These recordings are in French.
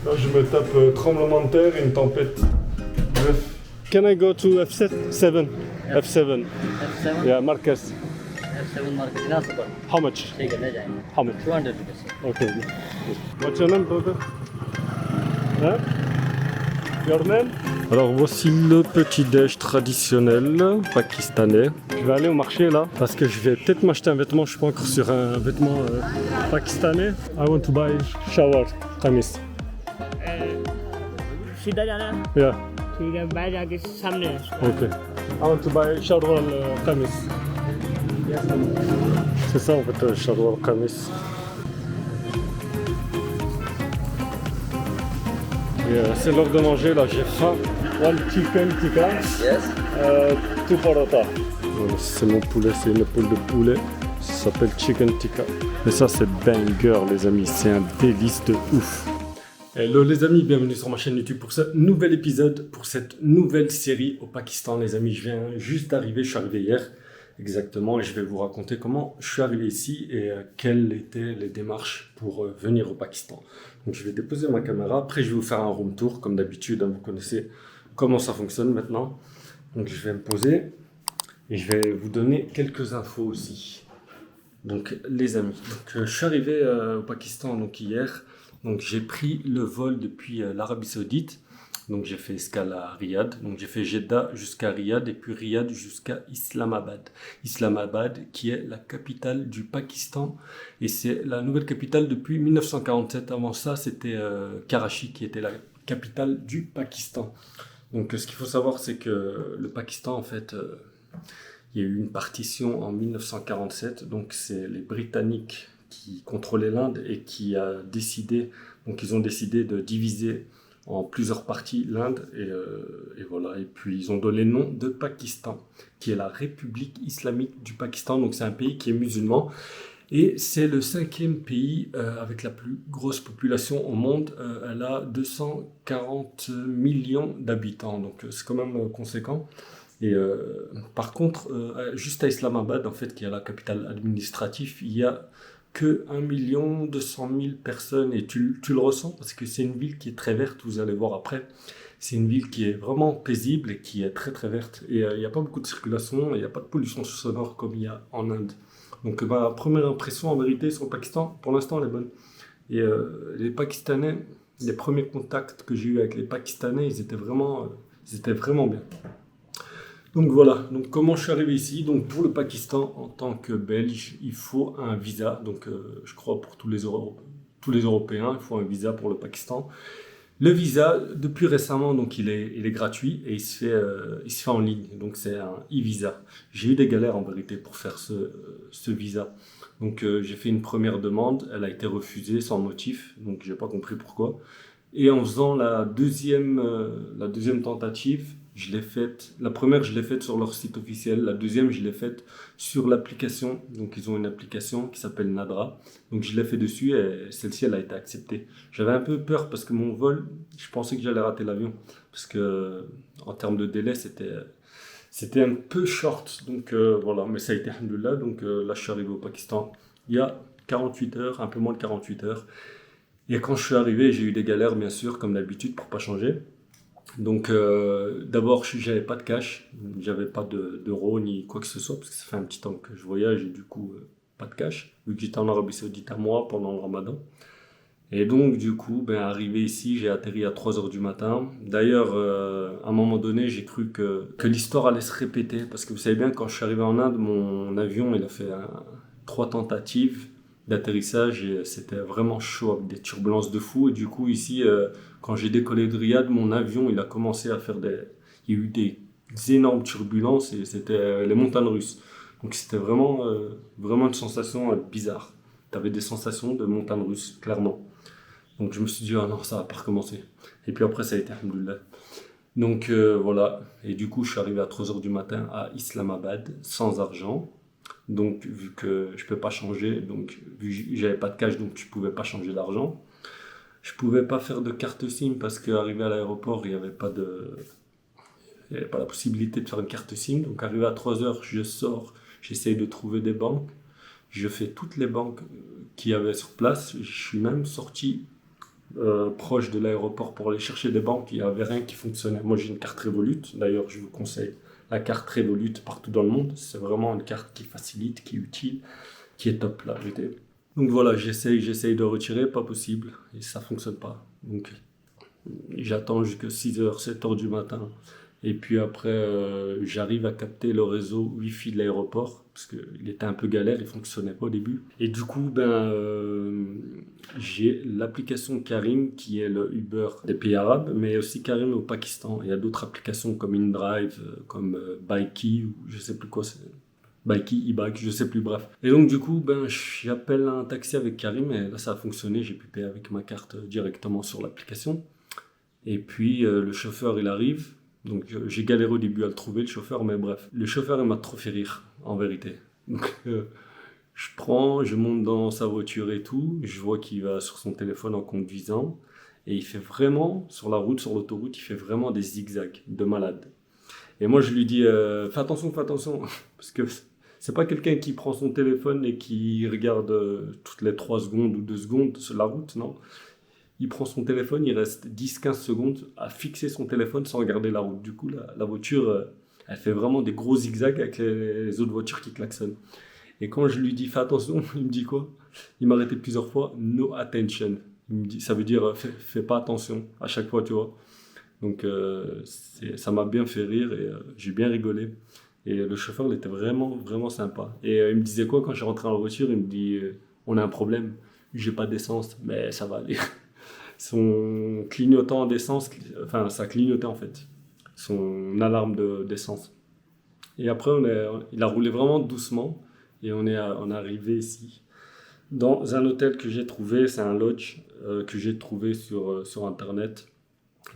Là, je me tape tremblement de terre et une tempête. Bref. Can I go to F7? F7. F7? Yeah, Marquez. F7 market Nasser. How much? ठीक है ले जाएंगे. How much? 200 rupees. Okay. What's your name, brother? Hein? Your name? Alors voici le petit déj traditionnel pakistanais. Je vais aller au marché là parce que je vais peut-être m'acheter un vêtement. Je suis pas encore sur un vêtement pakistanais. I want to buy shower kameez. सीधा जाना है Yeah. ठीक है बाहर जाके सामने है Okay. I want to buy shower kameez. C'est ça en fait, shower kameez. C'est l'heure de manger là, j'ai faim. One chicken tikka. Yes. Two paratha. Voilà, c'est mon poulet, c'est une épaule de poulet. Ça s'appelle chicken tikka. Et ça c'est banger les amis, c'est un délice de ouf. Hello les amis, bienvenue sur ma chaîne YouTube pour ce nouvel épisode, pour cette nouvelle série au Pakistan les amis. Je viens juste d'arriver, je suis arrivé hier exactement et je vais vous raconter comment je suis arrivé ici et quelles étaient les démarches pour venir au Pakistan. Donc je vais déposer ma caméra, après je vais vous faire un room tour comme d'habitude, hein, vous connaissez comment ça fonctionne maintenant. Donc je vais me poser et je vais vous donner quelques infos aussi. Donc les amis, donc, je suis arrivé au Pakistan donc, hier. Donc j'ai pris le vol depuis l'Arabie Saoudite. Donc j'ai fait escale à Riyad. Donc j'ai fait Jeddah jusqu'à Riyad et puis Riyad jusqu'à Islamabad. Islamabad qui est la capitale du Pakistan et c'est la nouvelle capitale depuis 1947. Avant ça c'était Karachi qui était la capitale du Pakistan. Donc ce qu'il faut savoir c'est que le Pakistan en fait il y a eu une partition en 1947. Donc c'est les Britanniques qui contrôlait l'Inde et qui a décidé, donc ils ont décidé de diviser en plusieurs parties l'Inde et voilà, et puis ils ont donné le nom de Pakistan, qui est la République islamique du Pakistan, donc c'est un pays qui est musulman et c'est le 5e pays avec la plus grosse population au monde, elle a 240 millions d'habitants, donc c'est quand même conséquent. Et par contre, juste à Islamabad, en fait, qui est la capitale administrative, il y a que 1 200 000 personnes et tu le ressens parce que c'est une ville qui est très verte, vous allez voir après. C'est une ville qui est vraiment paisible et qui est très très verte et il n'y a pas beaucoup de circulation, il n'y a pas de pollution sonore comme il y a en Inde. Donc ma première impression en vérité sur le Pakistan, pour l'instant elle est bonne. Et les Pakistanais, les premiers contacts que j'ai eu avec les Pakistanais, ils étaient vraiment bien. Donc voilà, donc comment je suis arrivé ici. Donc pour le Pakistan, en tant que Belge, il faut un visa. Donc je crois pour tous les Européens, il faut un visa pour le Pakistan. Le visa, depuis récemment, donc il est gratuit et il se fait en ligne. Donc c'est un e-visa. J'ai eu des galères en vérité pour faire ce visa. Donc j'ai fait une première demande, elle a été refusée sans motif. Donc j'ai pas compris pourquoi. Et en faisant la deuxième tentative, je l'ai faite. La première, je l'ai faite sur leur site officiel. La deuxième, je l'ai faite sur l'application. Donc, ils ont une application qui s'appelle Nadra. Donc, je l'ai fait dessus et celle-ci, elle a été acceptée. J'avais un peu peur parce que mon vol, je pensais que j'allais rater l'avion. Parce que, en termes de délai, c'était un peu short. Donc, voilà. Mais ça a été, alhamdoulilah. Donc, là, je suis arrivé au Pakistan il y a 48 heures, un peu moins de 48 heures. Et quand je suis arrivé, j'ai eu des galères, bien sûr, comme d'habitude, pour pas changer. Donc d'abord j'avais pas de cash, j'avais pas d'euros ni quoi que ce soit parce que ça fait un petit temps que je voyage et du coup pas de cash vu que j'étais en Arabie Saoudite à moi pendant le Ramadan. Et donc du coup arrivé ici j'ai atterri à 3h du matin. D'ailleurs à un moment donné j'ai cru que l'histoire allait se répéter parce que vous savez bien quand je suis arrivé en Inde mon avion il a fait 3 tentatives d'atterrissage et c'était vraiment chaud avec des turbulences de fou et du coup ici quand j'ai décollé de Riyad mon avion il a commencé à faire il y a eu des énormes turbulences et c'était les montagnes russes donc c'était vraiment une sensation bizarre, t'avais des sensations de montagnes russes clairement, donc je me suis dit ah non ça va pas recommencer et puis après ça a été alhamdoulilah. Donc voilà, et du coup je suis arrivé à 3h du matin à Islamabad sans argent. Donc vu que je peux pas changer, donc vu que j'avais pas de cash, donc je pouvais pas changer d'argent. Je pouvais pas faire de carte SIM parce qu'arrivé à l'aéroport, il y avait pas la possibilité de faire une carte SIM. Donc arrivé à 3h, je sors, j'essaye de trouver des banques. Je fais toutes les banques qu'il y avait sur place. Je suis même sorti proche de l'aéroport pour aller chercher des banques, il n'y avait rien qui fonctionnait. Moi, j'ai une carte Revolut. D'ailleurs, je vous conseille la carte Revolut partout dans le monde. C'est vraiment une carte qui facilite, qui est utile, qui est top là. Donc voilà, j'essaye de retirer, pas possible. Et ça ne fonctionne pas. Donc j'attends jusqu'à 6h, 7h du matin. Et puis après, j'arrive à capter le réseau Wi-Fi de l'aéroport, parce qu'il était un peu galère, il ne fonctionnait pas au début. Et du coup, j'ai l'application Careem, qui est le Uber des pays arabes, mais aussi Careem au Pakistan. Il y a d'autres applications comme InDrive, comme Bikey, ou je ne sais plus quoi c'est. Bikey, e-bike, je ne sais plus, bref. Et donc du coup, j'appelle un taxi avec Careem, et là ça a fonctionné, j'ai pu payer avec ma carte directement sur l'application. Et puis le chauffeur, il arrive. Donc j'ai galéré au début à le trouver, le chauffeur, mais bref. Le chauffeur, il m'a trop fait rire, en vérité. Donc je monte dans sa voiture et tout, je vois qu'il va sur son téléphone en conduisant, et il fait vraiment, sur la route, sur l'autoroute, il fait vraiment des zigzags de malade. Et moi je lui dis, fais attention, parce que c'est pas quelqu'un qui prend son téléphone et qui regarde toutes les 3 secondes ou 2 secondes sur la route, non. Il prend son téléphone, il reste 10-15 secondes à fixer son téléphone sans regarder la route. Du coup, la voiture, elle fait vraiment des gros zigzags avec les autres voitures qui klaxonnent. Et quand je lui dis fais attention, il me dit quoi? Il m'a arrêté plusieurs fois, no attention. Il me dit, ça veut dire fais pas attention à chaque fois, tu vois. Donc ça m'a bien fait rire et j'ai bien rigolé. Et le chauffeur, il était vraiment, vraiment sympa. Et il me disait quoi quand je suis rentré dans la voiture? Il me dit on a un problème, j'ai pas d'essence, mais ça va aller. Son clignotant d'essence, enfin ça clignotait en fait, son alarme d'essence. Et après, il a roulé vraiment doucement et on est arrivé ici, dans un hôtel que j'ai trouvé, c'est un lodge que j'ai trouvé sur internet.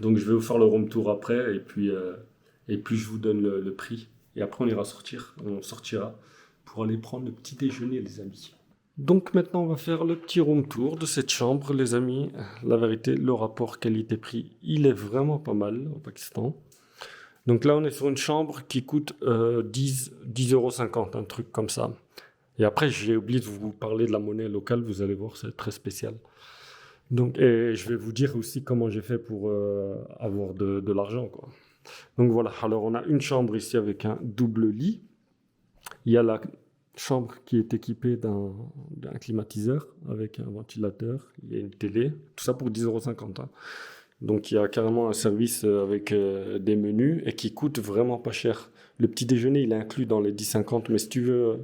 Donc je vais vous faire le room tour après et puis je vous donne le prix. Et après on sortira pour aller prendre le petit déjeuner les amis. Donc maintenant on va faire le petit room tour de cette chambre les amis. La vérité, le rapport qualité-prix, il est vraiment pas mal au Pakistan. Donc là on est sur une chambre qui coûte 10,50 €, un truc comme ça. Et après j'ai oublié de vous parler de la monnaie locale, vous allez voir c'est très spécial. Donc, et je vais vous dire aussi comment j'ai fait pour avoir de l'argent, quoi. Donc voilà, alors on a une chambre ici avec un double lit. Il y a la chambre qui est équipée d'un climatiseur avec un ventilateur. Il y a une télé, tout ça pour 10,50 €. Hein. Donc il y a carrément un service avec des menus et qui coûte vraiment pas cher. Le petit déjeuner, il est inclus dans les 10,50 €, mais si tu veux...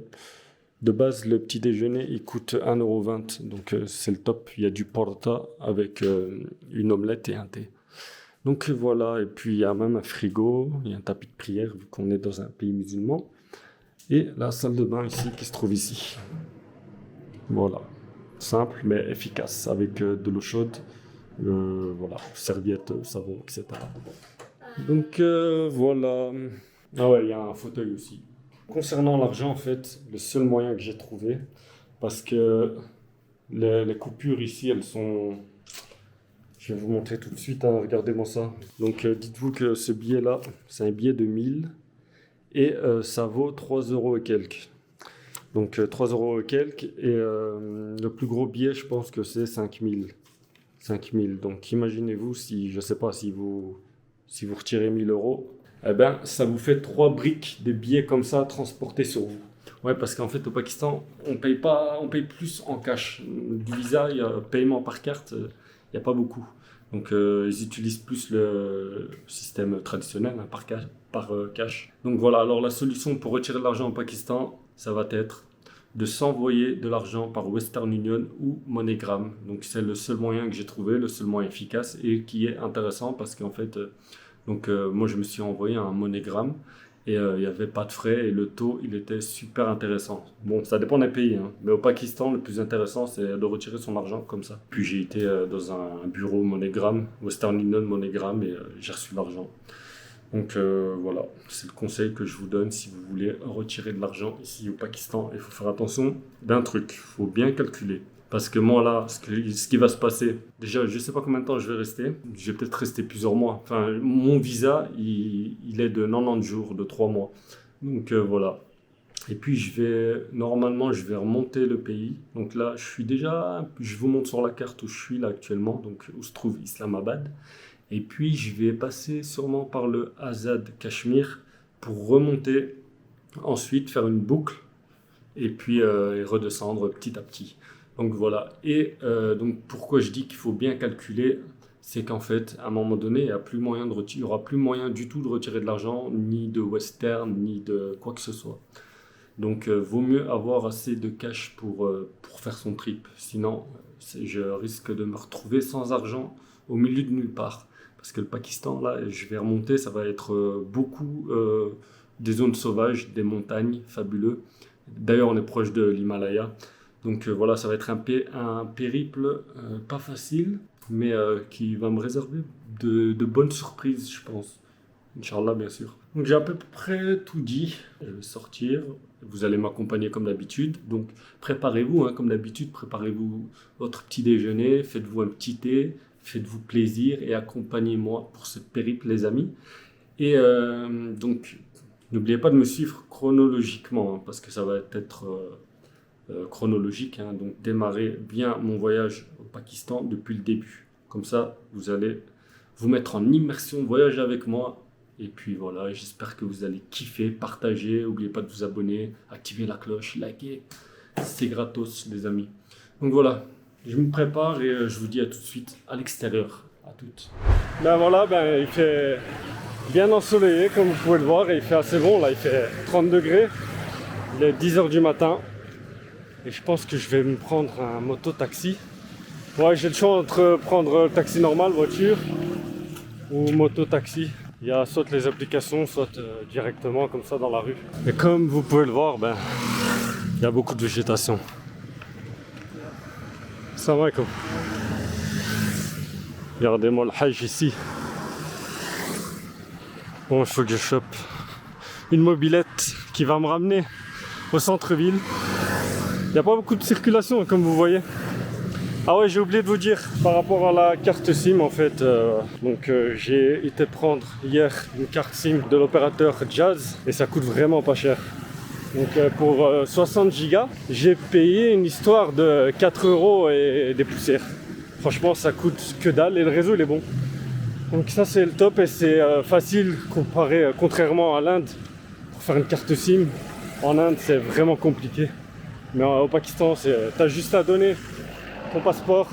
De base, le petit déjeuner, il coûte 1,20 €, donc c'est le top. Il y a du porta avec une omelette et un thé. Donc voilà, et puis il y a même un frigo, il y a un tapis de prière vu qu'on est dans un pays musulman. Et la salle de bain ici qui se trouve ici. Voilà, simple mais efficace avec de l'eau chaude, voilà, serviettes, savon, etc. Donc voilà. Ah ouais, il y a un fauteuil aussi. Concernant l'argent, en fait, le seul moyen que j'ai trouvé, parce que les coupures ici, elles sont... Je vais vous montrer tout de suite, hein, regardez-moi ça. Donc dites-vous que ce billet-là, c'est un billet de 1000 et ça vaut 3 € et quelques. Donc 3 € et quelques et le plus gros billet, je pense que c'est 5000. 5000. Donc imaginez-vous si, je sais pas, si vous retirez 1000 €. Eh ben, ça vous fait 3 briques de billets comme ça transportés sur vous. Ouais, parce qu'en fait, au Pakistan, on paye plus en cash. Du Visa, il y a paiement par carte, il n'y a pas beaucoup. Donc, ils utilisent plus le système traditionnel, hein, par cash. Donc voilà, alors la solution pour retirer de l'argent au Pakistan, ça va être de s'envoyer de l'argent par Western Union ou MoneyGram. Donc, c'est le seul moyen que j'ai trouvé, le seul moyen efficace et qui est intéressant parce qu'en fait... moi, je me suis envoyé un MoneyGram et il n'y avait pas de frais et le taux, il était super intéressant. Bon, ça dépend des pays, hein, mais au Pakistan, le plus intéressant, c'est de retirer son argent comme ça. Puis j'ai été dans un bureau MoneyGram, Western Union MoneyGram, et j'ai reçu l'argent. Donc voilà, c'est le conseil que je vous donne si vous voulez retirer de l'argent ici au Pakistan. Il faut faire attention d'un truc, il faut bien calculer. Parce que moi, là, ce qui va se passer, déjà, je ne sais pas combien de temps je vais rester. Je vais peut-être rester plusieurs mois. Enfin, mon visa, il est de 90 jours, de 3 mois. Donc, voilà. Et puis normalement je vais remonter le pays. Donc là je vous montre sur la carte où je suis là actuellement, donc où se trouve Islamabad. Et puis je vais passer sûrement par le Azad Cachemire pour remonter, ensuite faire une boucle et puis et redescendre petit à petit. Donc voilà. Et donc pourquoi je dis qu'il faut bien calculer, c'est qu'en fait à un moment donné il n'y aura plus moyen du tout de retirer de l'argent, ni de Western, ni de quoi que ce soit. Donc vaut mieux avoir assez de cash pour faire son trip. Sinon je risque de me retrouver sans argent au milieu de nulle part. Parce que le Pakistan, là, je vais remonter, ça va être beaucoup des zones sauvages, des montagnes fabuleux. D'ailleurs, on est proche de l'Himalaya. Donc voilà, ça va être un périple pas facile, mais qui va me réserver de bonnes surprises, je pense. Inch'Allah, bien sûr. Donc j'ai à peu près tout dit. Je vais sortir. Vous allez m'accompagner comme d'habitude. Donc préparez-vous, comme d'habitude, préparez-vous votre petit déjeuner, faites-vous un petit thé. Faites-vous plaisir et accompagnez-moi pour ce périple, les amis. Et donc, n'oubliez pas de me suivre chronologiquement, parce que ça va être chronologique. Donc, démarrez bien mon voyage au Pakistan depuis le début. Comme ça, vous allez vous mettre en immersion, voyager avec moi. Et puis voilà, j'espère que vous allez kiffer, partager. N'oubliez pas de vous abonner, activer la cloche, liker. C'est gratos, les amis. Donc voilà. Je me prépare et je vous dis à tout de suite à l'extérieur. À toutes. Ben voilà, il fait bien ensoleillé comme vous pouvez le voir et il fait assez bon là, il fait 30 degrés. Il est 10h du matin et je pense que je vais me prendre un moto-taxi. Ouais, j'ai le choix entre prendre taxi normal, voiture ou moto-taxi. Il y a soit les applications, soit directement comme ça dans la rue. Et comme vous pouvez le voir, il y a beaucoup de végétation. Salam alaikum. Regardez-moi le Hajj ici. Bon, il faut que je chope une mobilette qui va me ramener au centre-ville. Il n'y a pas beaucoup de circulation comme vous voyez. Ah ouais, j'ai oublié de vous dire par rapport à la carte SIM en fait. J'ai été prendre hier une carte SIM de l'opérateur Jazz et ça coûte vraiment pas cher. Donc pour 60 gigas, j'ai payé une histoire de 4 € et des poussières. Franchement, ça coûte que dalle et le réseau il est bon. Donc ça c'est le top et c'est facile contrairement à l'Inde. Pour faire une carte SIM, en Inde c'est vraiment compliqué. Mais au Pakistan, t'as juste à donner ton passeport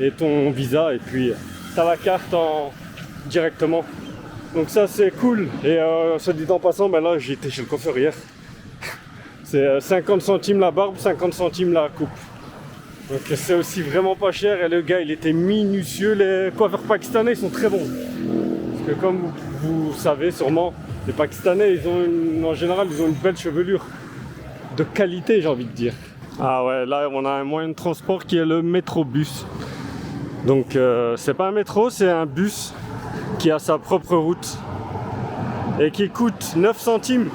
et ton visa et puis t'as la carte directement. Donc ça c'est cool. Et ça dit en passant, là j'ai été chez le coiffeur hier. C'est 50 centimes la barbe, 50 centimes la coupe. Donc c'est aussi vraiment pas cher et le gars il était minutieux. Les coiffeurs pakistanais ils sont très bons. Parce que comme vous savez sûrement, les Pakistanais en général ils ont une belle chevelure. De qualité j'ai envie de dire. Ah ouais, là on a un moyen de transport qui est le métrobus. Donc c'est pas un métro, c'est un bus qui a sa propre route. Et qui coûte 9 centimes.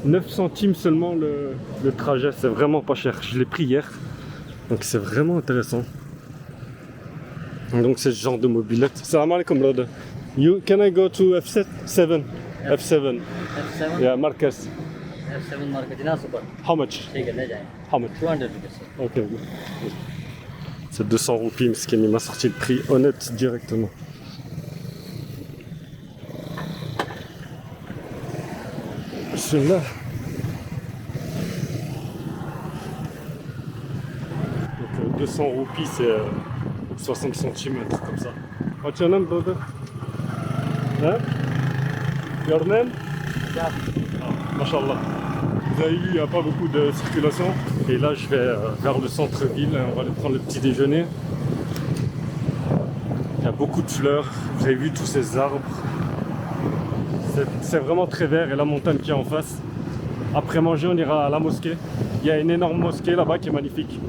9 centimes seulement le trajet, c'est vraiment pas cher. Je l'ai pris hier, donc c'est vraiment intéressant. Donc c'est ce genre de mobilette. Salam alaikum brother. Can I go to F7? F7. F7? Yeah, Marcus. F7 market is super. How much? ठीक है ले जाएं. How much? 200 rupees. Ok. C'est 200 roupies, parce qu'il m'a sorti le prix honnête directement. Celui-là. Donc 200 roupies, c'est 60 centimes, un truc comme ça. What's your name, brother? Hein? Your name? Yeah. Ah, Mashallah. Vous avez vu, il n'y a pas beaucoup de circulation. Et là, je vais vers le centre-ville. On va aller prendre le petit déjeuner. Il y a beaucoup de fleurs. Vous avez vu tous ces arbres. C'est vraiment très vert. Et la montagne qui est en face. Après manger, on ira à la mosquée. Il y a une énorme mosquée là-bas qui est magnifique.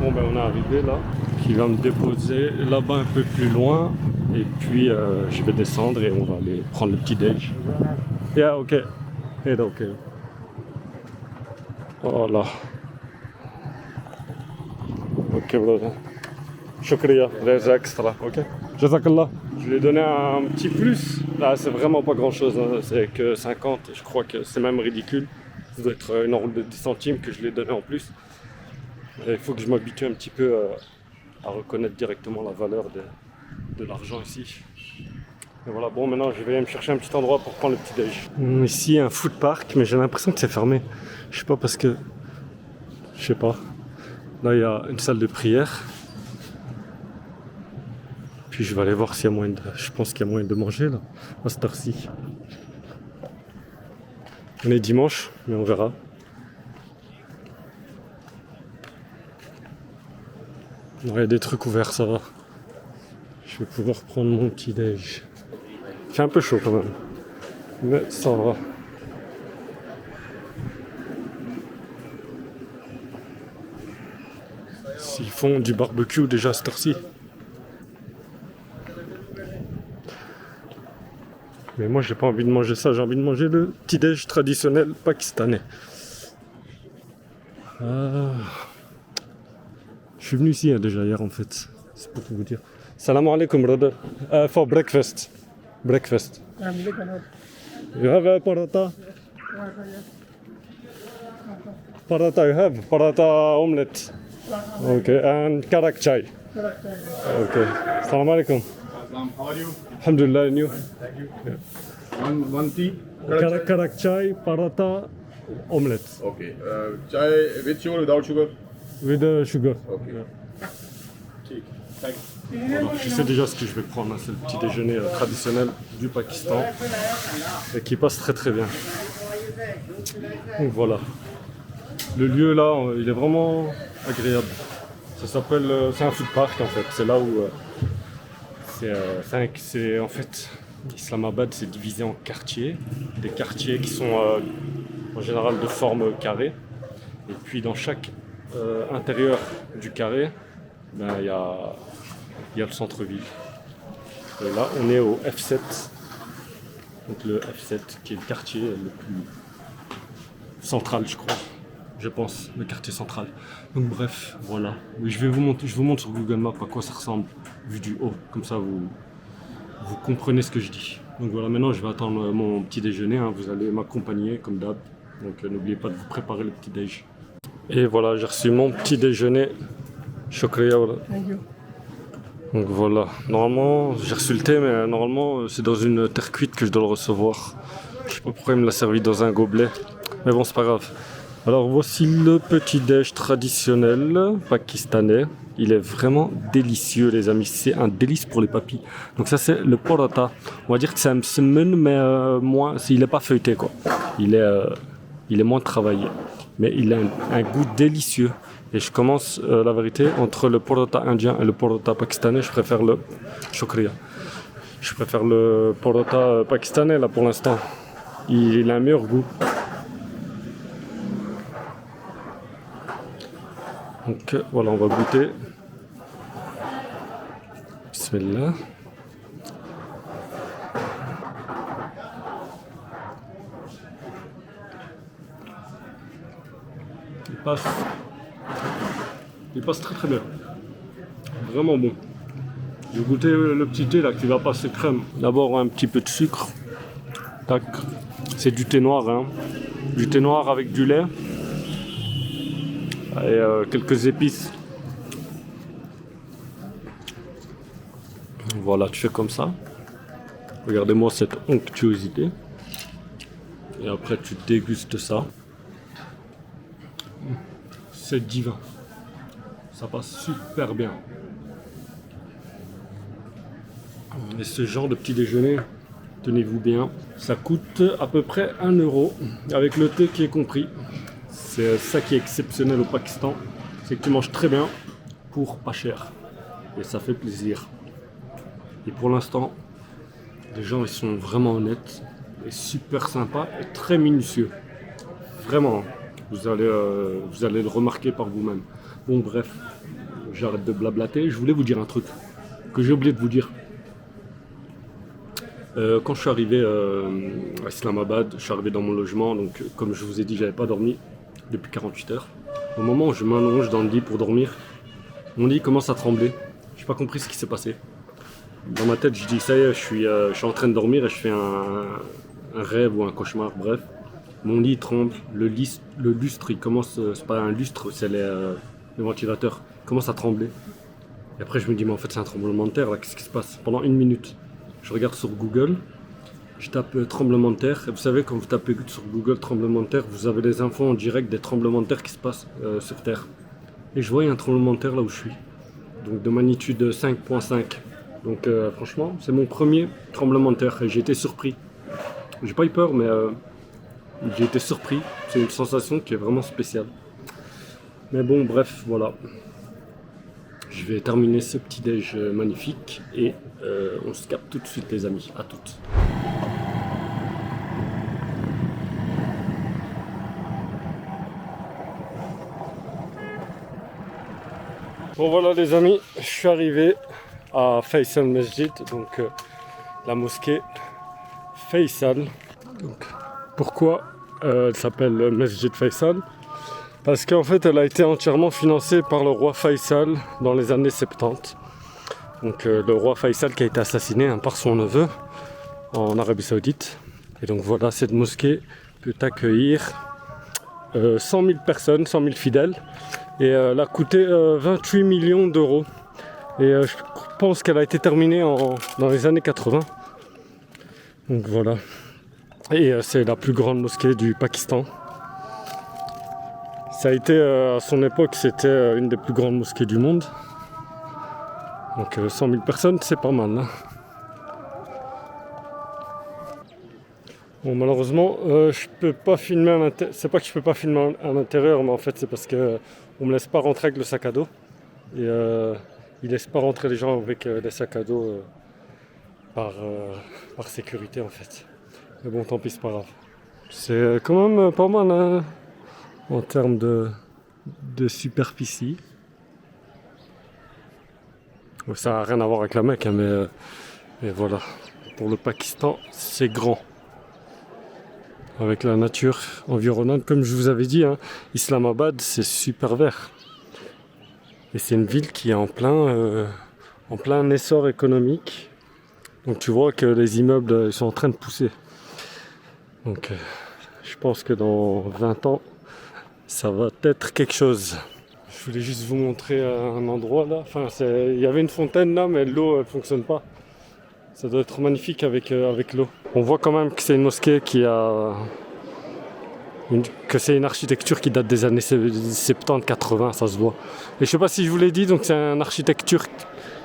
On est arrivé là, qui va me déposer là-bas un peu plus loin Et puis je vais descendre et on va aller prendre le petit déj. Yeah, ok. Et donc, voilà. Ok, brother. Shukriya, les extra, ok. Jazakallah. Je lui ai donné un petit plus. Là, c'est vraiment pas grand chose, hein. C'est que 50. Je crois que c'est même ridicule. Ça doit être une enroule de 10 centimes que je lui ai donné en plus. Et il faut que je m'habitue un petit peu à reconnaître directement la valeur de l'argent ici. Et voilà, bon, maintenant je vais me chercher un petit endroit pour prendre le petit déj. Ici, un food park, mais j'ai l'impression que c'est fermé. Je sais pas parce que. Je sais pas. Là, il y a une salle de prière. Puis je vais aller voir s'il y a moyen de. Je pense qu'il y a moyen de manger là, à cette heure-ci. On est dimanche, mais on verra. Il y a des trucs ouverts, ça va. Je vais pouvoir prendre mon petit déj. Il fait un peu chaud quand même, mais ça va. S'ils font du barbecue déjà à cette heure-ci. Mais moi j'ai pas envie de manger ça, j'ai envie de manger le petit déj traditionnel pakistanais. Je suis venu ici déjà hier en fait, c'est pour vous dire. Salam alaikum brother, for breakfast. Breakfast. You have a paratha? Paratha you have? Paratha omelette. Okay, and karak chai. Okay. Salam alaikum. How are you? Alhamdulillah, and you? Thank you. Yeah. One tea. Karak chai, paratha, omelette. Okay. Chai with sugar, without sugar. With sugar. Okay. Yeah. Thank you. Voilà, je sais déjà ce que je vais prendre, hein. C'est le petit déjeuner traditionnel du Pakistan et qui passe très très bien. Donc voilà. Le lieu là, il est vraiment agréable. Ça s'appelle, c'est un food park en fait. C'est là où c'est en fait Islamabad, c'est divisé en quartiers. Des quartiers qui sont en général de forme carrée. Et puis dans chaque intérieur du carré, ben, il y a le centre-ville. Et là, on est au F7. Donc le F7 qui est le quartier le plus central, je crois. Je pense, le quartier central. Donc bref, voilà. Je vous montre sur Google Maps à quoi ça ressemble, vu du haut. Comme ça, vous comprenez ce que je dis. Donc voilà, maintenant je vais attendre mon petit déjeuner. Hein. Vous allez m'accompagner comme d'hab. Donc n'oubliez pas de vous préparer le petit déj. Et voilà, j'ai reçu mon petit déjeuner. Shukriya. Donc voilà, normalement j'ai reçu le thé, mais normalement c'est dans une terre cuite que je dois le recevoir. Je sais pas pourquoi il me l'a servi dans un gobelet, mais bon c'est pas grave. Alors voici le petit déj traditionnel pakistanais. Il est vraiment délicieux les amis, c'est un délice pour les papilles. Donc ça c'est le paratha. On va dire que c'est un semen, mais moins, il n'est pas feuilleté quoi. Il est moins travaillé, mais il a un goût délicieux. Et je commence, la vérité, entre le paratha indien et le paratha pakistanais, je préfère le shukriya. Je préfère le paratha pakistanais là pour l'instant. Il a un meilleur goût. Donc voilà, on va goûter. Bismillah. Il passe très très bien. Vraiment bon. Je vais goûter le petit thé là qui va passer crème. D'abord un petit peu de sucre. Tac. C'est du thé noir, hein. Du thé noir avec du lait. Et quelques épices. Voilà, tu fais comme ça. Regardez-moi cette onctuosité. Et après tu dégustes ça. C'est divin. Ça passe super bien. Et ce genre de petit déjeuner, tenez-vous bien, ça coûte à peu près 1 € avec le thé qui est compris. C'est ça qui est exceptionnel au Pakistan, c'est que tu manges très bien pour pas cher. Et ça fait plaisir. Et pour l'instant, les gens ils sont vraiment honnêtes et super sympas et très minutieux. Vraiment, vous allez le remarquer par vous-même. Bon bref, j'arrête de blablater. Je voulais vous dire un truc que j'ai oublié de vous dire. Quand je suis arrivé à Islamabad, je suis arrivé dans mon logement, donc comme je vous ai dit, j'avais pas dormi depuis 48 heures. Au moment où je m'allonge dans le lit pour dormir, mon lit commence à trembler. J'ai pas compris ce qui s'est passé. Dans ma tête, je dis ça y est, je suis en train de dormir et je fais un rêve ou un cauchemar, bref. Mon lit tremble, le lustre, il commence, c'est pas un lustre, c'est le ventilateur, il commence à trembler. Et après je me dis mais en fait c'est un tremblement de terre là, qu'est-ce qui se passe? Pendant 1 minute, je regarde sur Google, je tape tremblement de terre, et vous savez quand vous tapez sur Google tremblement de terre, vous avez les infos en direct des tremblements de terre qui se passent sur Terre. Et je vois il y a un tremblement de terre là où je suis, donc de magnitude 5.5. Donc franchement c'est mon premier tremblement de terre et j'ai été surpris. J'ai pas eu peur mais j'ai été surpris, c'est une sensation qui est vraiment spéciale. Mais bon bref voilà. Je vais terminer ce petit déj magnifique et on se capte tout de suite les amis, à toutes. Bon voilà les amis, je suis arrivé à Faisal Masjid, donc la mosquée Faisal. Donc, pourquoi elle s'appelle Masjid Faisal? Parce qu'en fait elle a été entièrement financée par le roi Faisal dans les années 70. Donc le roi Faisal qui a été assassiné par son neveu en Arabie Saoudite. Et donc voilà, cette mosquée peut accueillir 100 000 personnes, 100 000 fidèles. Et elle a coûté 28 millions d'euros. Et je pense qu'elle a été terminée dans les années 80. Donc voilà. Et c'est la plus grande mosquée du Pakistan. Ça a été, à son époque, c'était une des plus grandes mosquées du monde. Donc 100 000 personnes, c'est pas mal. Hein. Bon, malheureusement, je peux pas filmer à l'intérieur. C'est pas que je peux pas filmer à l'intérieur, mais en fait, c'est parce que on me laisse pas rentrer avec le sac à dos. Et ils laissent pas rentrer les gens avec des sacs à dos par sécurité, en fait. Mais bon, tant pis, c'est pas grave. C'est quand même pas mal, hein, en termes de superficie. Ça n'a rien à voir avec la Mecque, hein, mais voilà. Pour le Pakistan, c'est grand. Avec la nature environnante, comme je vous avais dit, hein, Islamabad, c'est super vert. Et c'est une ville qui est en plein essor économique. Donc tu vois que les immeubles ils sont en train de pousser. Donc je pense que dans 20 ans, ça va être quelque chose. Je voulais juste vous montrer un endroit là. Enfin, il y avait une fontaine là, mais l'eau ne fonctionne pas. Ça doit être magnifique avec l'eau. On voit quand même que c'est une mosquée que c'est une architecture qui date des années 70-80, ça se voit. Et je sais pas si je vous l'ai dit, donc c'est un architecture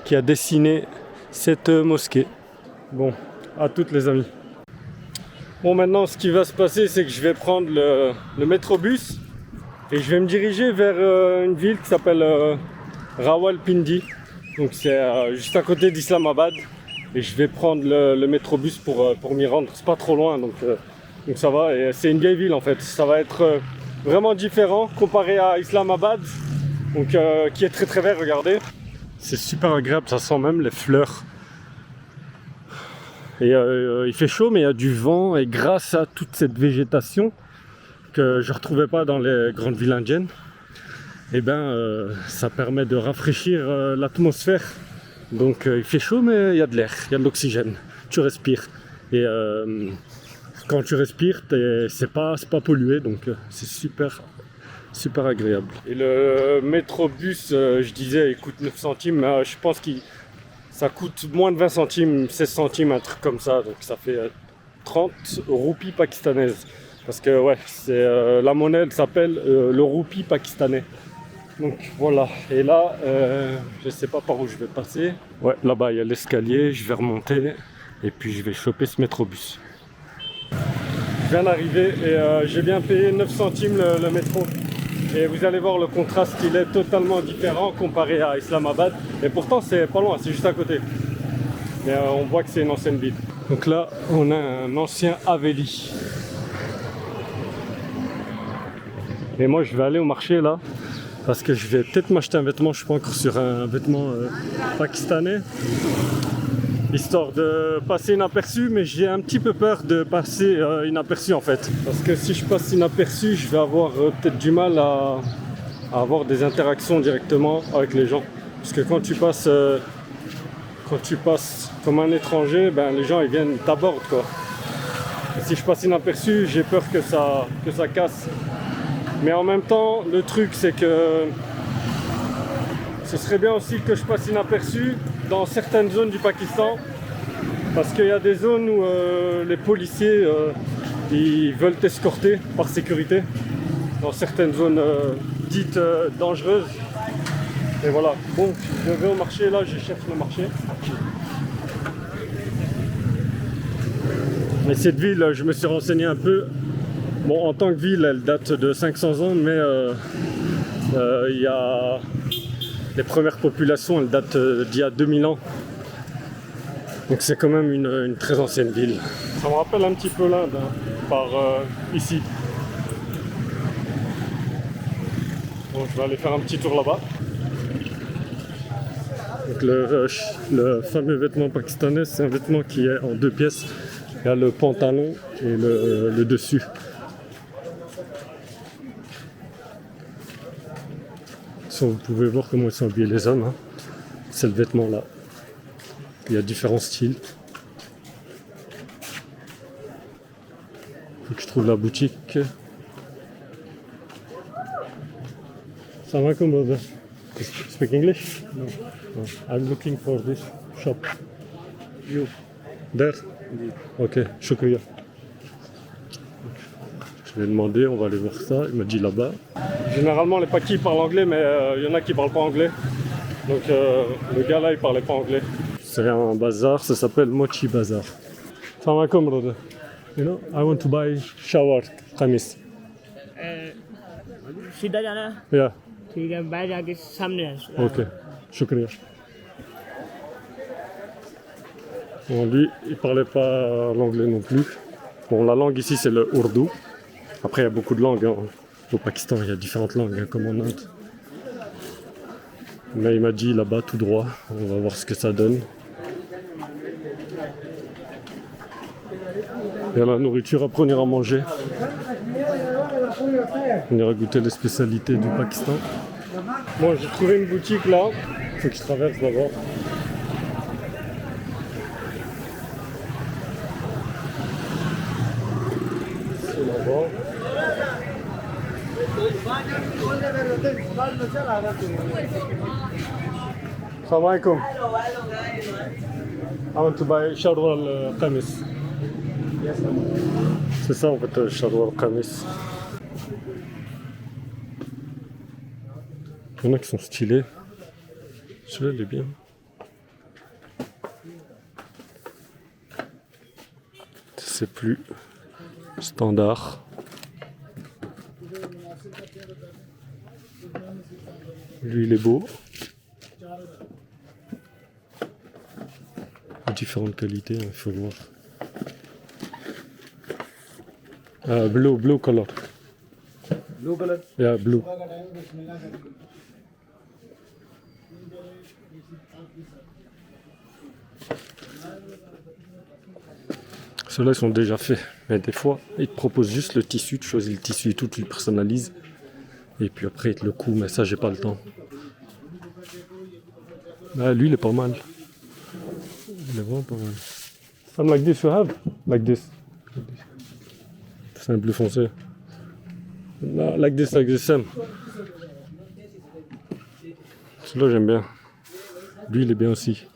qui a dessiné cette mosquée. Bon, à toutes les amis. Bon, maintenant ce qui va se passer, c'est que je vais prendre le métrobus et je vais me diriger vers une ville qui s'appelle Rawalpindi. Donc c'est juste à côté d'Islamabad. Et je vais prendre le métrobus pour m'y rendre. C'est pas trop loin, donc ça va. Et c'est une vieille ville en fait. Ça va être vraiment différent comparé à Islamabad, donc qui est très très vert. Regardez, c'est super agréable. Ça sent même les fleurs. Et il fait chaud, mais il y a du vent. Et grâce à toute cette végétation que je retrouvais pas dans les grandes villes indiennes, et ça permet de rafraîchir l'atmosphère. Donc il fait chaud, mais il y a de l'air, il y a de l'oxygène, tu respires. Et quand tu respires, c'est pas pollué, donc c'est super agréable. Et le métrobus, je disais, il coûte 9 centimes, mais je pense que ça coûte moins de 20 centimes, 16 centimes, un truc comme ça. Donc ça fait 30 roupies pakistanaises. Parce que ouais, la monnaie s'appelle le roupie pakistanais. Donc voilà, et là, je sais pas par où je vais passer. Ouais, là-bas il y a l'escalier, je vais remonter et puis je vais choper ce métrobus. Je viens d'arriver et j'ai bien payé 9 centimes le métro. Et vous allez voir le contraste, il est totalement différent comparé à Islamabad. Et pourtant c'est pas loin, c'est juste à côté. Mais on voit que c'est une ancienne ville. Donc là, on a un ancien Haveli. Et moi je vais aller au marché là. Parce que je vais peut-être m'acheter un vêtement, je suis pas encore sur un vêtement pakistanais. histoire de passer inaperçu, mais j'ai un petit peu peur de passer inaperçu en fait. Parce que si je passe inaperçu, je vais avoir peut-être du mal à avoir des interactions directement avec les gens. Parce que quand tu passes comme un étranger, ben, les gens ils viennent t'abordent quoi. Et si je passe inaperçu, j'ai peur que ça casse. Mais en même temps, le truc c'est que ce serait bien aussi que je passe inaperçu dans certaines zones du Pakistan. Parce qu'il y a des zones où les policiers ils veulent t'escorter par sécurité. Dans certaines zones dites dangereuses. Et voilà. Bon, je vais au marché là, je cherche le marché. Et cette ville, je me suis renseigné un peu. Bon, en tant que ville, elle date de 500 ans, mais il y a les premières populations, elles datent d'il y a 2000 ans. Donc c'est quand même une très ancienne ville. Ça me rappelle un petit peu l'Inde, hein, par ici. Bon, je vais aller faire un petit tour là-bas. Donc le fameux vêtement pakistanais, c'est un vêtement qui est en deux pièces. Il y a le pantalon et le dessus. Ça, vous pouvez voir comment ils sont habillés les hommes. Hein. C'est le vêtement là. Il y a différents styles. Faut que je trouve la boutique. Assalamu alaikum, brother. Speak English? No. I'm looking for this shop. You? There? Ok, shukriya. Je lui ai demandé, on va aller voir ça. Il m'a dit là-bas. Généralement, les Pakis parlent anglais, mais il y en a qui parlent pas anglais. Donc le gars là, il parlait pas anglais. C'est un bazar, ça s'appelle Mochi Bazar. Assalamu alaikum, brother. You know, I want to buy shower kamis. सीधा जाना है Yeah. ठीक है बाहर जाके सामने है Ok, shukriya. Bon, lui, il parlait pas l'anglais non plus. Bon, la langue ici, c'est le ourdou. Après, il y a beaucoup de langues. Hein. Au Pakistan, il y a différentes langues, hein, comme en Inde. Mais il m'a dit là-bas, tout droit. On va voir ce que ça donne. Il y a la nourriture, après on ira manger. On ira goûter les spécialités du Pakistan. Bon, j'ai trouvé une boutique là. Faut que je traverse d'abord. C'est là-bas. Assalamu alaikum. I want to buy Sharwal Qamis. C'est ça en fait, Sharwal Qamis. Il y en a qui sont stylés. Celui-là, il est bien. C'est plus standard. Lui, il est beau. Différentes qualités, il faut voir. Blue color. Blue color? Yeah, blue. Ceux-là, ils sont déjà faits. Mais des fois, ils te proposent juste le tissu. Tu choisis le tissu et tout, tu le personnalises. Et puis après, ils te le coupent. Mais ça, j'ai pas le temps. Ah, lui, il est pas mal. Il est vraiment pas mal. Some like this you have? Like this. C'est un bleu foncé. No, like this, same. Celui-là, j'aime bien. Lui, il est bien aussi.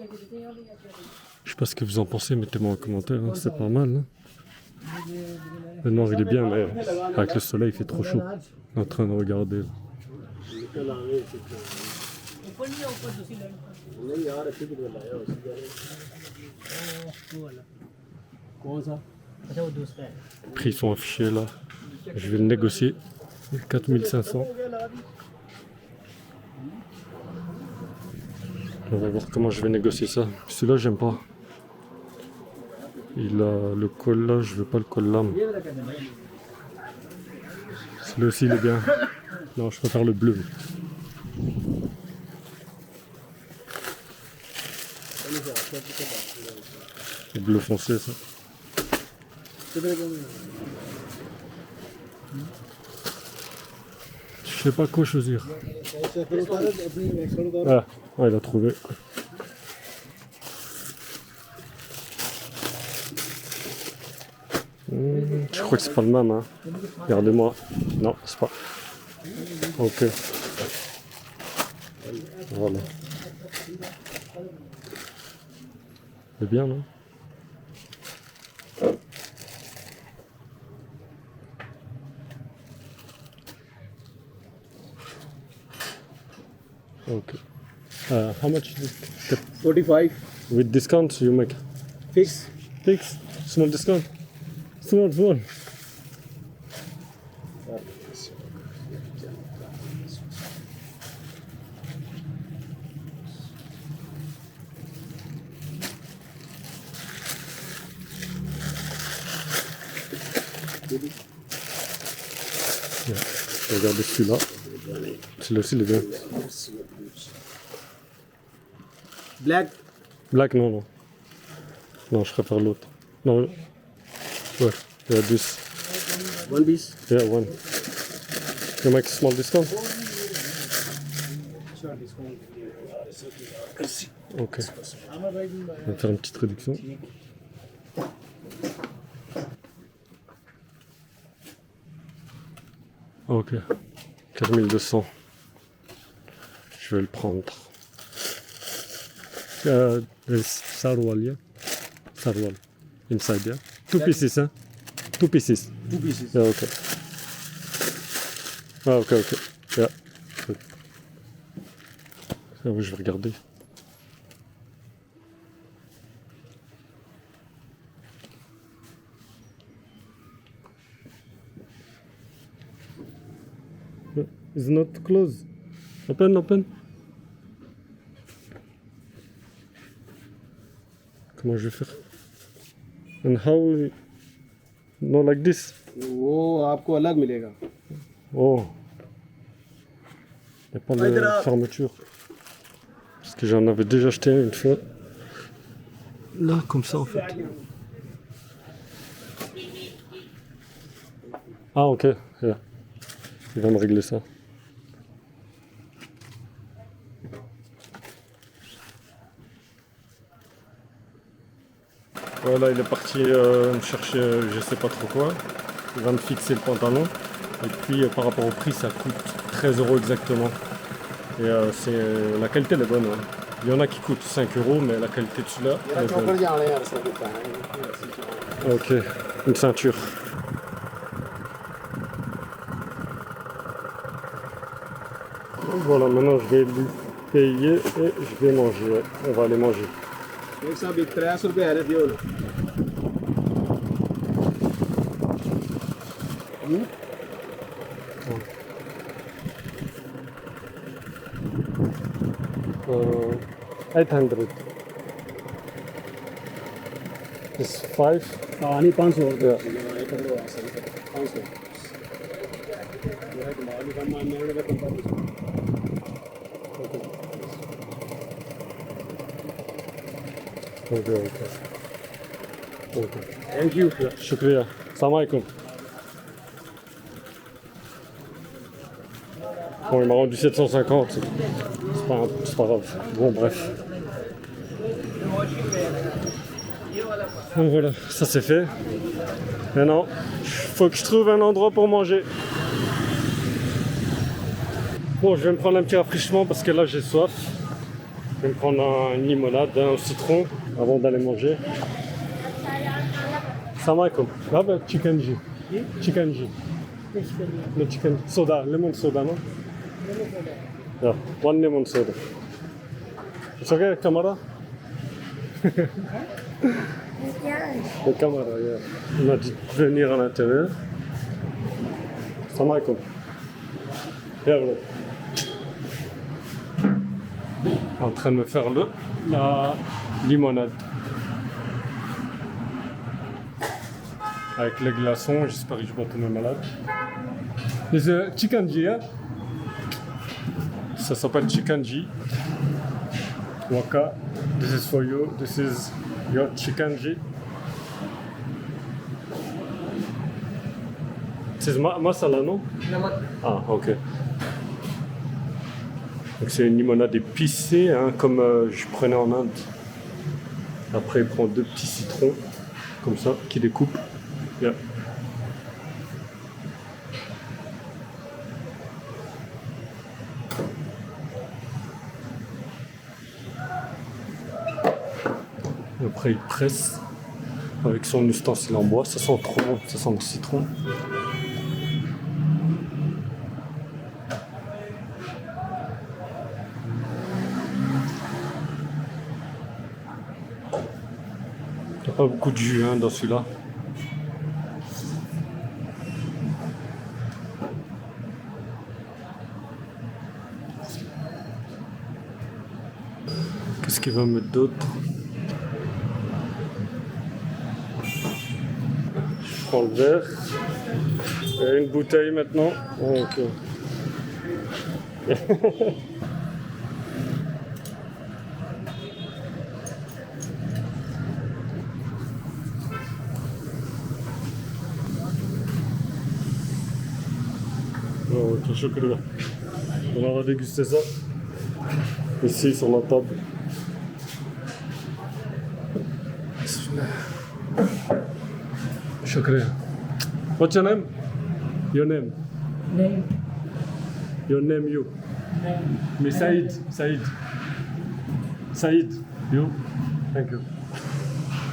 Je sais pas ce que vous en pensez, mettez-moi en commentaire. Hein. C'est pas mal. Hein. Le noir, il est bien, mais avec le soleil, il fait trop chaud. On est en train de regarder. Les prix sont affichés là. Je vais le négocier. 4500. On va voir comment je vais négocier ça. Celui-là, j'aime pas. Il a le col là, je veux pas le col lame. Celui-là aussi, il est bien. Non, je préfère le bleu. C'est bleu foncé ça. Je sais pas quoi choisir. Ah, ouais, il a trouvé. Je crois que c'est pas le même. Hein. Regardez-moi. Non, c'est pas. Ok. Voilà. C'est bien, non? Okay. How much is it? 45. With discount you make? Fix. Fix? Small discount? Small. Yeah. Regardez celui-là. Celui-là aussi, il est bien. Black. Black, non. Non, je préfère l'autre. Non. Ouais, il y a 10. One piece. Yeah, one. You make small discount? Ok. On va faire une petite réduction. Ok. 4200. Je vais le prendre. There's sarwal, yeah? Sarwal. Inside, yeah? Two pieces, huh? Two pieces. 2 pieces. Yeah, okay. Ah, ok. Yeah. Good. Ah oui, je vais regarder. It's not closed. Open. Comment je vais faire? And how? No, like this. वो आपको अलग मिलेगा. Oh. Il n'y a pas de fermeture. Parce que j'en avais déjà acheté une fois. Là, comme ça en fait. Ah, ok. Yeah. Il va me régler ça. Voilà, il est parti me chercher je sais pas trop quoi. Il va me fixer le pantalon. Et puis par rapport au prix, ça coûte 13 € exactement. Et la qualité elle est bonne. Hein. Il y en a qui coûtent 5 €, mais la qualité de celui-là elle est bonne. Ok, une ceinture. Voilà, maintenant je vais lui payer et je vais manger. On va aller manger. एक साहब 300 रुपए है दियो ना. Uh, 800. It's 5. हाँ नहीं 500. Yeah. 500. Okay. Thank you. Shukriya. Salam alaikum. Bon, il m'a rendu 750. C'est pas grave. Bon, bref. Donc voilà, ça c'est fait. Maintenant, faut que je trouve un endroit pour manger. Bon, je vais me prendre un petit rafraîchissement parce que là j'ai soif. Je vais me prendre une limonade, un citron avant d'aller manger. Salam alaikum. Have a chicken G. Chicken G. No chicken soda, lemon soda, no? Yeah, one lemon soda. It's okay, camera? Le camarade, yeah. Il m'a dit de venir à l'intérieur. Salam alaikum. Yeah, bro. En train de me faire la limonade. Avec les glaçons, j'espère que je vais pas tomber malade. This is chicken G, yeah? Ça s'appelle chicken G. Waka, this is for you. This is your chicken G. C'est masala, non? Ah, ok. Donc c'est une limonade épicée, hein, comme je prenais en Inde. Après, il prend 2 petits citrons, comme ça, qui découpent. Yeah. Après, il presse avec son ustensile en bois. Ça sent trop bon, ça sent le citron. Il n'y a pas beaucoup de jus hein, dans celui-là. Qu'est-ce qu'il va mettre d'autre? Je prends le verre. Et une bouteille maintenant. Ok. Oh, quel chocolat. On va déguster ça. Ici sur la table. Chocolat. What's your name? Your name? Name. Your name, you. Name. Me Saïd. Saïd. Saïd. You. Thank you.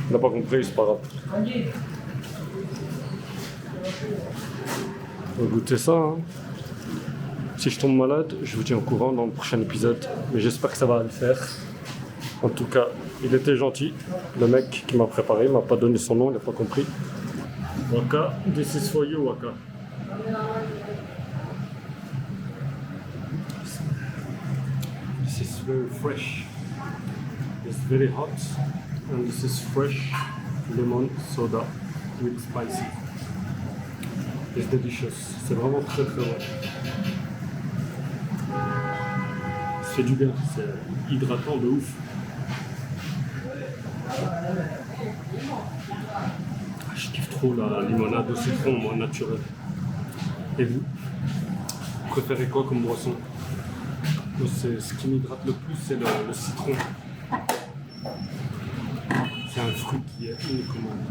On n'a pas compris, c'est pas grave. On va goûter ça. Hein. Si je tombe malade, je vous tiens au courant dans le prochain épisode. Mais j'espère que ça va le faire. En tout cas, il était gentil. Le mec qui m'a préparé, il m'a pas donné son nom, il n'a pas compris. Waka, this is for you, Waka. This is very fresh. It's very hot. And this is fresh lemon soda with spicy. It's delicious. C'est vraiment très très bon. Ça fait du bien, c'est hydratant de ouf. Je kiffe trop la limonade au citron, moi, naturel. Et vous préférez quoi comme boisson? Moi, ce qui m'hydrate le plus, c'est le citron. C'est un fruit qui est unique au monde.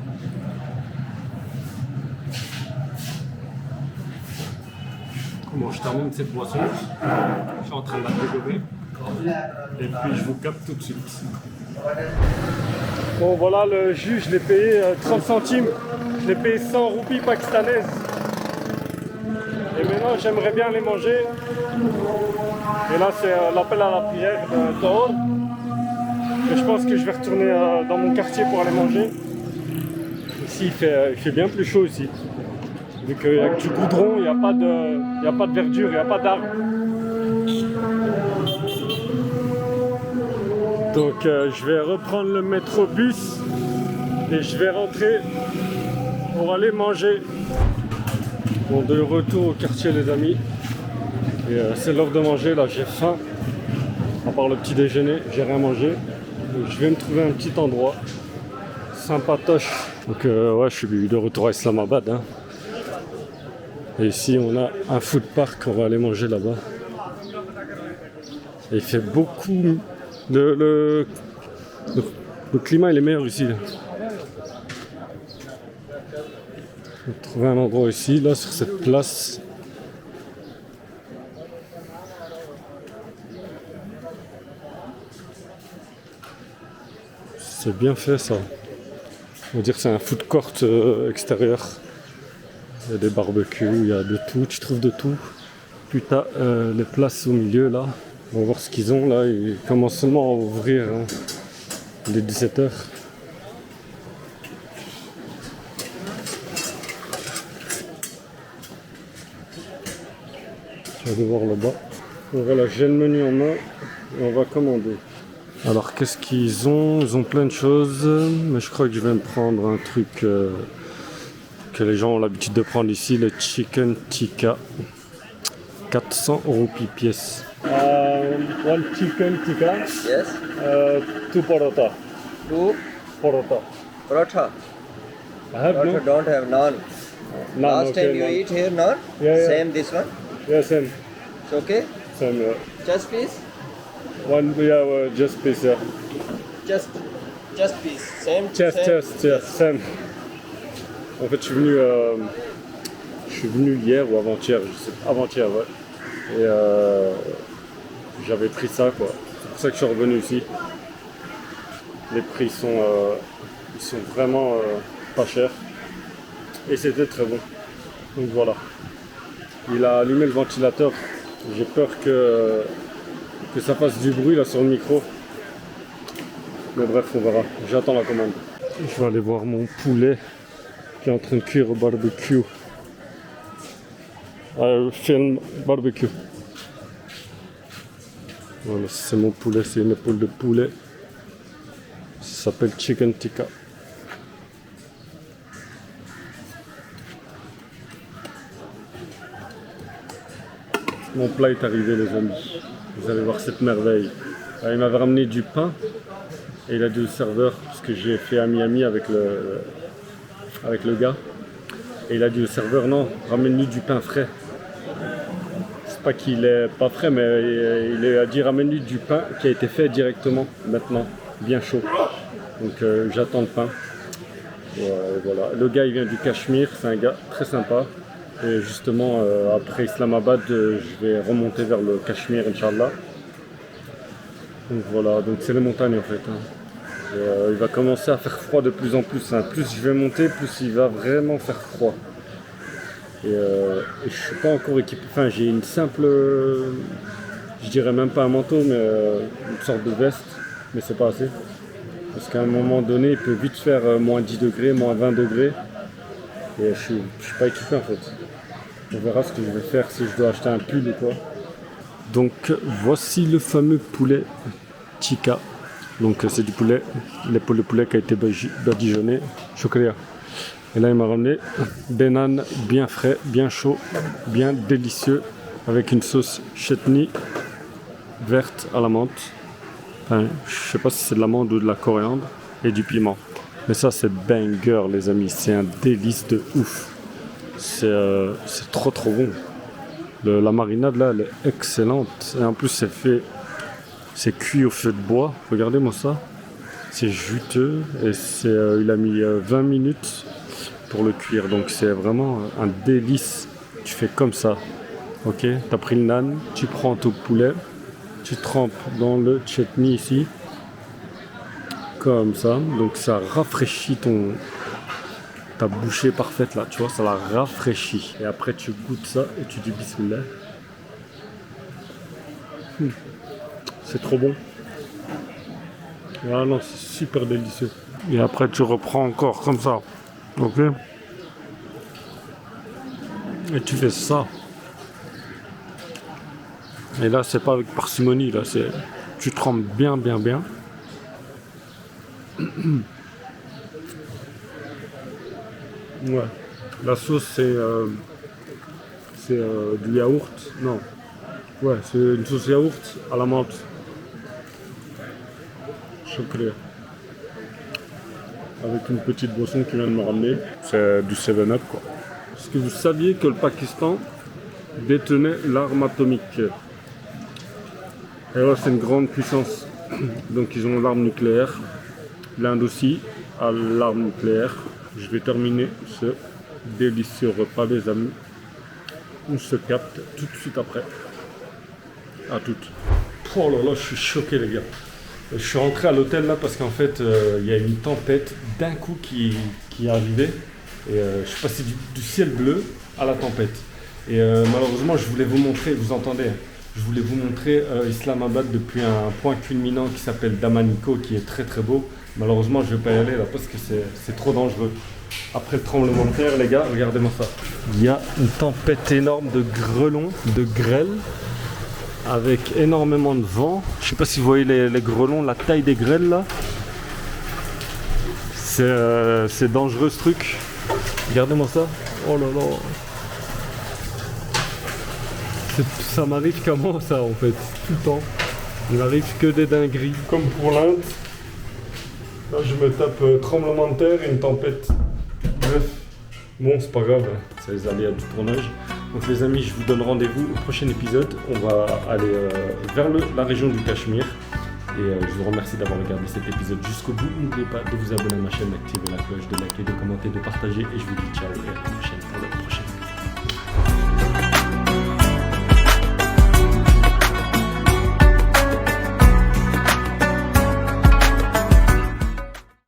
Bon, je termine cette boisson. Je suis en train de la dégober. Et puis je vous capte tout de suite. Bon voilà, le jus, je l'ai payé 30 centimes. Je l'ai payé 100 roupies pakistanaises. Et maintenant, j'aimerais bien les manger. Et là, c'est l'appel à la prière de Tahor. Et je pense que je vais retourner dans mon quartier pour aller manger. Ici, il fait bien plus chaud ici. Vu qu'il n'y a que du goudron, il n'y a pas de verdure, il n'y a pas d'arbres. Donc je vais reprendre le métrobus et je vais rentrer pour aller manger. Bon, de retour au quartier les amis. Et c'est l'heure de manger, là j'ai faim. À part le petit déjeuner, j'ai rien mangé. Donc, je vais me trouver un petit endroit sympatoche. Donc ouais, je suis de retour à Islamabad. Hein. Et ici on a un food park, on va aller manger là-bas. Et il fait beaucoup... Le climat il est meilleur ici. Là. On va trouver un endroit ici, là sur cette place. C'est bien fait ça. On va dire que c'est un food court extérieur. Il y a des barbecues, il y a de tout, tu trouves de tout. Puis tu as les places au milieu là. On va voir ce qu'ils ont là. Ils commencent seulement à ouvrir. Hein. Il est 17h. Je vais voir là-bas. Donc voilà, j'ai le menu en main et on va commander. Alors qu'est-ce qu'ils ont? Ils ont plein de choses, mais je crois que je vais me prendre un truc que les gens ont l'habitude de prendre ici, le chicken tikka. 400 roupies pièce. One chicken tikka. Yes. Two paratha. Two Paratha. paratha. I have Paratha no. don't have naan. No, Last okay, time you no. eat here, not? Yeah, yeah. Same this one? Yeah, same. It's okay? Same, yeah. Just piece? One, yeah, well, just piece, yeah. Just piece. Same? Chest, same? chest, yeah, same. En fait, je suis venu hier ou avant-hier, je sais pas, avant-hier, ouais. Et j'avais pris ça, quoi. C'est pour ça que je suis revenu ici. Les prix ils sont vraiment pas chers. Et c'était très bon. Donc voilà. Il a allumé le ventilateur. J'ai peur que ça fasse du bruit là sur le micro. Mais bref, on verra. J'attends la commande. Je vais aller voir mon poulet qui est en train de cuire au barbecue. Film barbecue. Voilà, c'est mon poulet, c'est une épaule de poulet. Ça s'appelle chicken tikka. Mon plat est arrivé, les amis. Vous allez voir cette merveille. Il m'avait ramené du pain et il a dit au serveur, parce que j'ai fait à Miami avec le gars, et il a dit au serveur, non, ramène-lui du pain frais. C'est pas qu'il est pas frais, mais il a dit ramène-lui du pain qui a été fait directement, maintenant, bien chaud. Donc j'attends le pain. Voilà. Le gars il vient du Cachemire, c'est un gars très sympa. Et justement après Islamabad, je vais remonter vers le Cachemire, Inch'Allah. Donc voilà, donc c'est les montagnes en fait. Il va commencer à faire froid de plus en plus. Plus je vais monter, plus il va vraiment faire froid. Et je suis pas encore équipé. Enfin, j'ai une simple, je dirais même pas un manteau, mais une sorte de veste. Mais c'est pas assez. Parce qu'à un moment donné, il peut vite faire moins 10 degrés, moins 20 degrés. Et je suis pas équipé en fait. On verra ce que je vais faire, si je dois acheter un pull ou quoi. Donc voici le fameux poulet tikka. Donc c'est du poulet, l'épaule de poulet qui a été badigeonnée. Shukriya. Et là il m'a ramené des nanes bien frais, bien chaud, bien délicieux, avec une sauce chutney verte à la menthe. Enfin, je sais pas si c'est de l'amande ou de la coriandre, et du piment. Mais ça c'est banger les amis, c'est un délice de ouf. C'est trop bon. La marinade là elle est excellente. Et en plus c'est cuit au feu de bois. Regardez-moi ça. C'est juteux et il a mis 20 minutes pour le cuire. Donc c'est vraiment un délice. Tu fais comme ça. Ok, tu as pris le nan, tu prends ton poulet, tu trempes dans le chutney ici. Comme ça. Donc ça rafraîchit ta bouchée parfaite là. Tu vois, ça la rafraîchit. Et après tu goûtes ça et tu dis bismillah. C'est trop bon. Ah non, c'est super délicieux. Et après tu reprends encore comme ça. Ok. Et tu fais ça. Et là c'est pas avec parcimonie, là c'est. Tu trempes bien. Ouais. La sauce c'est du yaourt. Non. Ouais, c'est une sauce yaourt à la menthe. Shukriya. Avec une petite boisson qui vient de me ramener. C'est du 7-Up quoi. Est-ce que vous saviez que le Pakistan détenait l'arme atomique? Et là c'est une grande puissance. Donc ils ont l'arme nucléaire. L'Inde aussi a l'arme nucléaire. Je vais terminer ce délicieux repas les amis. On se capte tout de suite après. À toutes. Oh là là, je suis choqué les gars. Je suis rentré à l'hôtel là parce qu'en fait il y a une tempête d'un coup qui est arrivée. Et je suis passé du ciel bleu à la tempête. Et malheureusement je voulais vous montrer, vous entendez, je voulais vous montrer Islamabad depuis un point culminant qui s'appelle Damaniko qui est très beau. Malheureusement je ne vais pas y aller là parce que c'est trop dangereux. Après le tremblement de terre les gars, regardez-moi ça. Il y a une tempête énorme de grêlons, de grêle. Avec énormément de vent. Je sais pas si vous voyez les grêlons, la taille des grêles là. C'est dangereux ce truc. Regardez-moi ça. Oh là là. Ça m'arrive comment ça en fait, tout le temps. Il m'arrive que des dingueries. Comme pour l'Inde. Là je me tape tremblement de terre et une tempête. Bref, Bon, c'est pas grave, hein, c'est les aléas du tournage. Donc les amis, je vous donne rendez-vous au prochain épisode. On va aller vers la région du Cachemire. Et je vous remercie d'avoir regardé cet épisode jusqu'au bout. N'oubliez pas de vous abonner à ma chaîne, d'activer la cloche, de liker, de commenter, de partager. Et je vous dis ciao et à la prochaine pour le